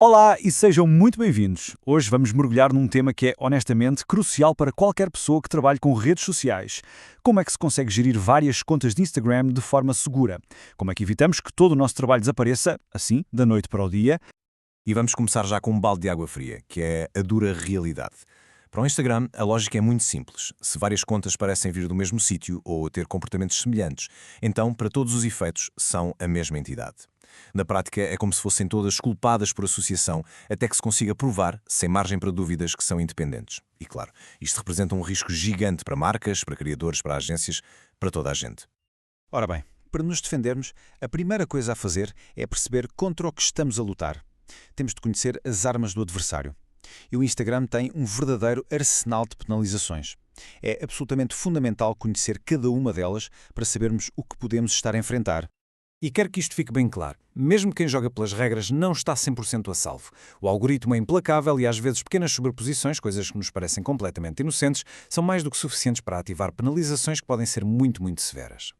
Olá e sejam muito bem-vindos. Hoje vamos mergulhar num tema que é, honestamente, crucial para qualquer pessoa que trabalhe com redes sociais. Como é que se consegue gerir várias contas de Instagram de forma segura? Como é que evitamos que todo o nosso trabalho desapareça, assim, da noite para o dia? E vamos começar já com um balde de água fria, que é a dura realidade. Para o Instagram, a lógica é muito simples. Se várias contas parecem vir do mesmo sítio ou ter comportamentos semelhantes, então, para todos os efeitos, são a mesma entidade. Na prática, é como se fossem todas culpadas por associação, até que se consiga provar, sem margem para dúvidas, que são independentes. E claro, isto representa um risco gigante para marcas, para criadores, para agências, para toda a gente. Ora bem, para nos defendermos, a primeira coisa a fazer é perceber contra o que estamos a lutar. Temos de conhecer as armas do adversário. E o Instagram tem um verdadeiro arsenal de penalizações. É absolutamente fundamental conhecer cada uma delas para sabermos o que podemos estar a enfrentar. E quero que isto fique bem claro. Mesmo quem joga pelas regras não está 100% a salvo. O algoritmo é implacável e às vezes pequenas sobreposições, coisas que nos parecem completamente inocentes, são mais do que suficientes para ativar penalizações que podem ser muito, muito severas.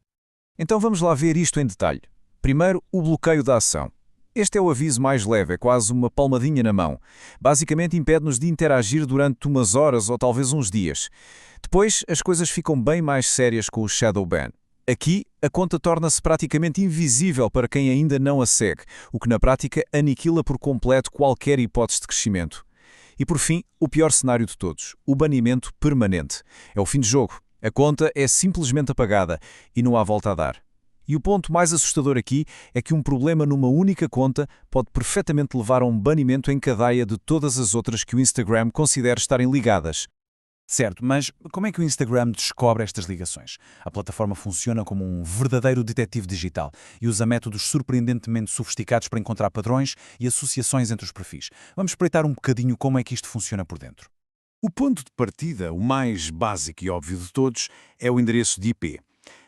Então vamos lá ver isto em detalhe. Primeiro, o bloqueio da ação. Este é o aviso mais leve, é quase uma palmadinha na mão. Basicamente impede-nos de interagir durante umas horas ou talvez uns dias. Depois, as coisas ficam bem mais sérias com o shadow ban. Aqui, a conta torna-se praticamente invisível para quem ainda não a segue, o que na prática aniquila por completo qualquer hipótese de crescimento. E por fim, o pior cenário de todos, o banimento permanente. É o fim de jogo. A conta é simplesmente apagada e não há volta a dar. E o ponto mais assustador aqui é que um problema numa única conta pode perfeitamente levar a um banimento em cadeia de todas as outras que o Instagram considera estarem ligadas. Certo, mas como é que o Instagram descobre estas ligações? A plataforma funciona como um verdadeiro detetive digital e usa métodos surpreendentemente sofisticados para encontrar padrões e associações entre os perfis. Vamos espreitar um bocadinho como é que isto funciona por dentro. O ponto de partida, o mais básico e óbvio de todos, é o endereço de IP.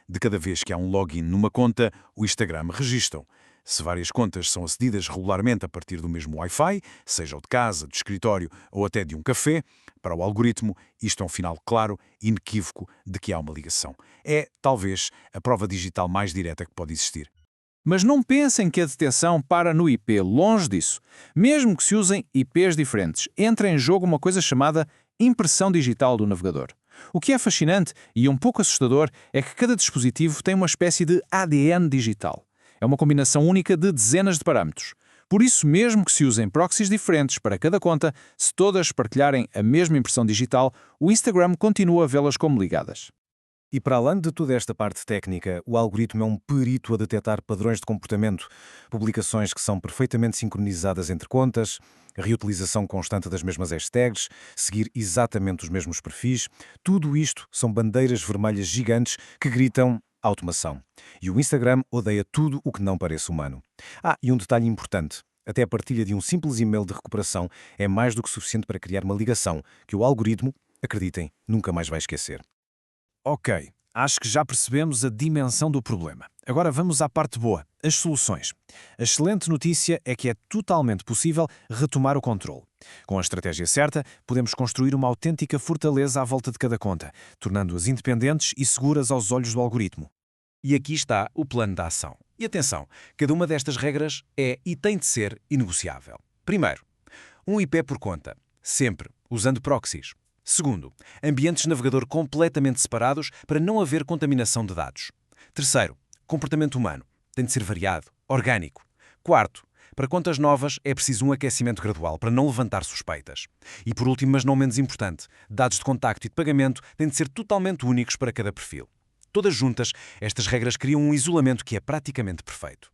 De cada vez que há um login numa conta, o Instagram registra. Se várias contas são acedidas regularmente a partir do mesmo Wi-Fi, seja o de casa, de escritório ou até de um café, para o algoritmo isto é um sinal claro e inequívoco de que há uma ligação. É, talvez, a prova digital mais direta que pode existir. Mas não pensem que a detecção para no IP, longe disso. Mesmo que se usem IPs diferentes, entra em jogo uma coisa chamada impressão digital do navegador. O que é fascinante e um pouco assustador é que cada dispositivo tem uma espécie de ADN digital. É uma combinação única de dezenas de parâmetros. Por isso, mesmo que se usem proxies diferentes para cada conta, se todas partilharem a mesma impressão digital, o Instagram continua a vê-las como ligadas. E para além de toda esta parte técnica, o algoritmo é um perito a detectar padrões de comportamento, publicações que são perfeitamente sincronizadas entre contas, reutilização constante das mesmas hashtags, seguir exatamente os mesmos perfis. Tudo isto são bandeiras vermelhas gigantes que gritam automação. E o Instagram odeia tudo o que não parece humano. E um detalhe importante. Até a partilha de um simples e-mail de recuperação é mais do que suficiente para criar uma ligação que o algoritmo, acreditem, nunca mais vai esquecer. Ok, acho que já percebemos a dimensão do problema. Agora vamos à parte boa, as soluções. A excelente notícia é que é totalmente possível retomar o controle. Com a estratégia certa, podemos construir uma autêntica fortaleza à volta de cada conta, tornando-as independentes e seguras aos olhos do algoritmo. E aqui está o plano de ação. E atenção, cada uma destas regras é e tem de ser inegociável. Primeiro, um IP por conta, sempre usando proxies. Segundo, ambientes de navegador completamente separados para não haver contaminação de dados. Terceiro, comportamento humano. Tem de ser variado, orgânico. Quarto, para contas novas é preciso um aquecimento gradual para não levantar suspeitas. E por último, mas não menos importante, dados de contacto e de pagamento têm de ser totalmente únicos para cada perfil. Todas juntas, estas regras criam um isolamento que é praticamente perfeito.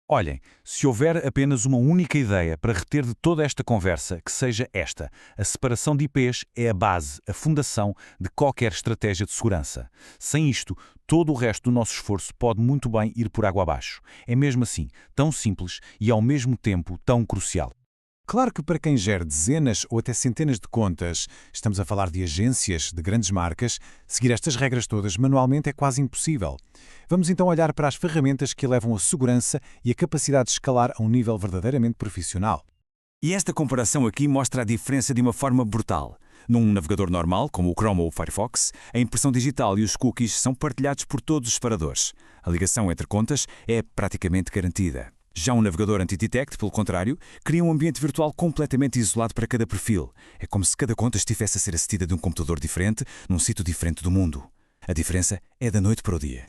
Olhem, se houver apenas uma única ideia para reter de toda esta conversa, que seja esta: a separação de IPs é a base, a fundação de qualquer estratégia de segurança. Sem isto, todo o resto do nosso esforço pode muito bem ir por água abaixo. É mesmo assim, tão simples e ao mesmo tempo tão crucial. Claro que para quem gera dezenas ou até centenas de contas, estamos a falar de agências, de grandes marcas, seguir estas regras todas manualmente é quase impossível. Vamos então olhar para as ferramentas que elevam a segurança e a capacidade de escalar a um nível verdadeiramente profissional. E esta comparação aqui mostra a diferença de uma forma brutal. Num navegador normal, como o Chrome ou o Firefox, a impressão digital e os cookies são partilhados por todos os separadores. A ligação entre contas é praticamente garantida. Já um navegador anti-detect, pelo contrário, cria um ambiente virtual completamente isolado para cada perfil. É como se cada conta estivesse a ser acedida de um computador diferente, num sítio diferente do mundo. A diferença é da noite para o dia.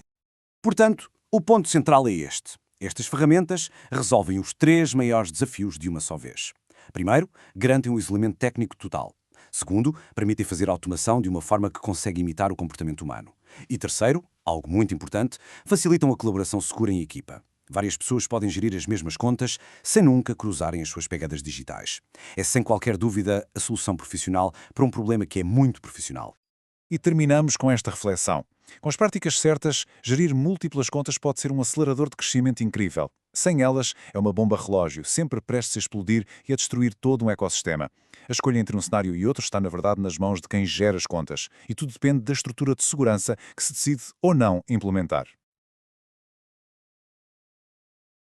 Portanto, o ponto central é este. Estas ferramentas resolvem os 3 maiores desafios de uma só vez. Primeiro, garantem um isolamento técnico total. Segundo, permitem fazer automação de uma forma que consegue imitar o comportamento humano. E terceiro, algo muito importante, facilitam a colaboração segura em equipa. Várias pessoas podem gerir as mesmas contas sem nunca cruzarem as suas pegadas digitais. É sem qualquer dúvida a solução profissional para um problema que é muito profissional. E terminamos com esta reflexão. Com as práticas certas, gerir múltiplas contas pode ser um acelerador de crescimento incrível. Sem elas, é uma bomba relógio, sempre prestes a explodir e a destruir todo um ecossistema. A escolha entre um cenário e outro está, na verdade, nas mãos de quem gera as contas. E tudo depende da estrutura de segurança que se decide ou não implementar.